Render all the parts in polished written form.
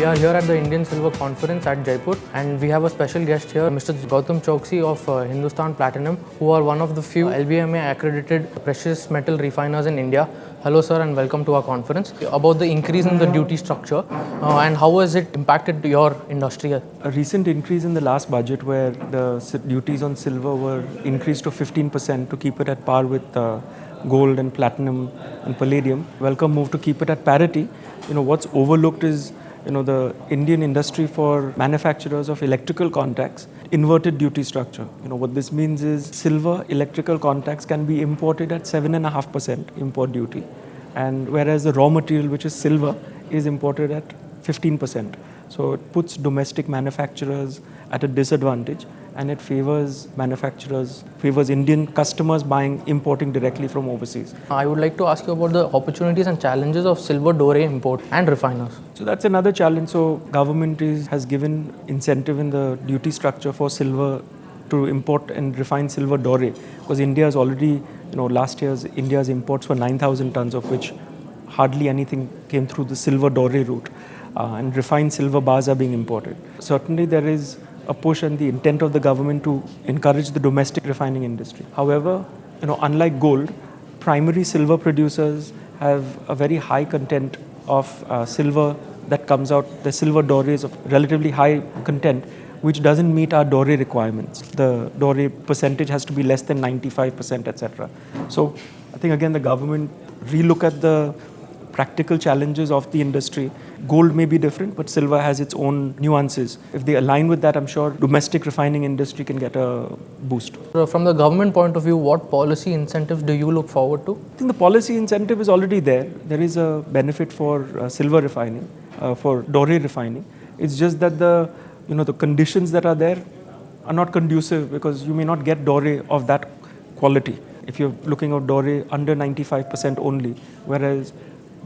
are here at the Indian Silver Conference at Jaipur, and we have a special guest here, Mr. Gautam Choksi of Hindustan Platinum, who are one of the few LBMA accredited precious metal refiners in India. Hello sir, and welcome to our conference. About the increase in the duty structure and how has it impacted your industry? A recent increase in the last budget where the duties on silver were increased to 15% to keep it at par with gold and platinum and palladium. Welcome move to keep it at parity. What's overlooked is the Indian industry for manufacturers of electrical contacts, inverted duty structure. What this means is silver electrical contacts can be imported at 7.5% import duty, and whereas the raw material, which is silver, is imported at 15%. So it puts domestic manufacturers at a disadvantage, and it favors Indian customers importing directly from overseas. I would like to ask you about the opportunities and challenges of silver doré import and refiners. So that's another challenge. So government has given incentive in the duty structure for silver to import and refine silver doré, because India is already, last year's India's imports were 9,000 tons, of which hardly anything came through the silver doré route, and refined silver bars are being imported. Certainly there is a push and the intent of the government to encourage the domestic refining industry. However, unlike gold, primary silver producers have a very high content of silver that comes out. The silver doré is of relatively high content, which doesn't meet our doré requirements. The doré percentage has to be less than 95%, etc. So I think again the government relook at the practical challenges of the industry. Gold may be different, but silver has its own nuances. If they align with that, I'm sure domestic refining industry can get a boost. So from the government point of view, what policy incentives do you look forward to? I think the policy incentive is already there. There is a benefit for silver refining, for doré refining. It's just that the conditions that are there are not conducive, because you may not get doré of that quality if you're looking at doré under 95% only, whereas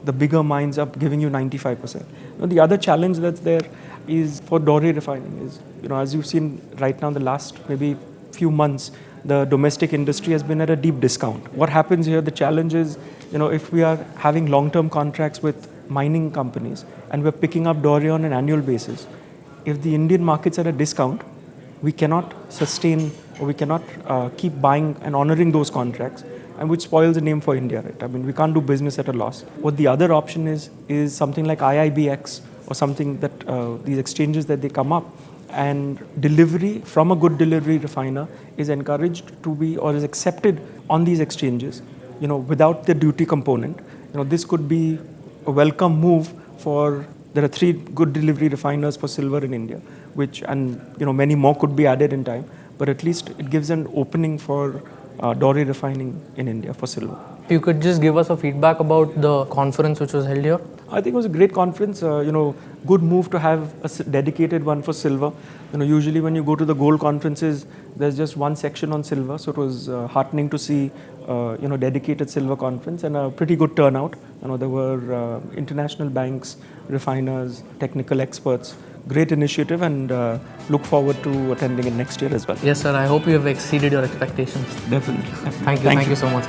the bigger mines are giving you 95%. The other challenge that's there is for doré refining is, as you've seen right now, the last maybe few months, the domestic industry has been at a deep discount. What happens here, the challenge is, if we are having long-term contracts with mining companies and we're picking up doré on an annual basis, if the Indian market's at a discount, we cannot sustain, or we cannot keep buying and honoring those contracts, and which spoils the name for India, right? I mean, we can't do business at a loss. What the other option is something like IIBX, or something that these exchanges that they come up, and delivery from a good delivery refiner is encouraged to be, or is accepted on these exchanges, without the duty component. This could be a welcome move for. There are 3 good delivery refiners for silver in India, many more could be added in time, but at least it gives an opening for doré refining in India for silver. If you could just give us a feedback about the conference which was held here. I think it was a great conference. Good move to have a dedicated one for silver. Usually when you go to the gold conferences, there's just one section on silver. So it was heartening to see, dedicated silver conference, and a pretty good turnout. There were international banks, refiners, technical experts. Great initiative, and look forward to attending it next year as well. Yes, sir. I hope you have exceeded your expectations. Definitely. Thank you so much.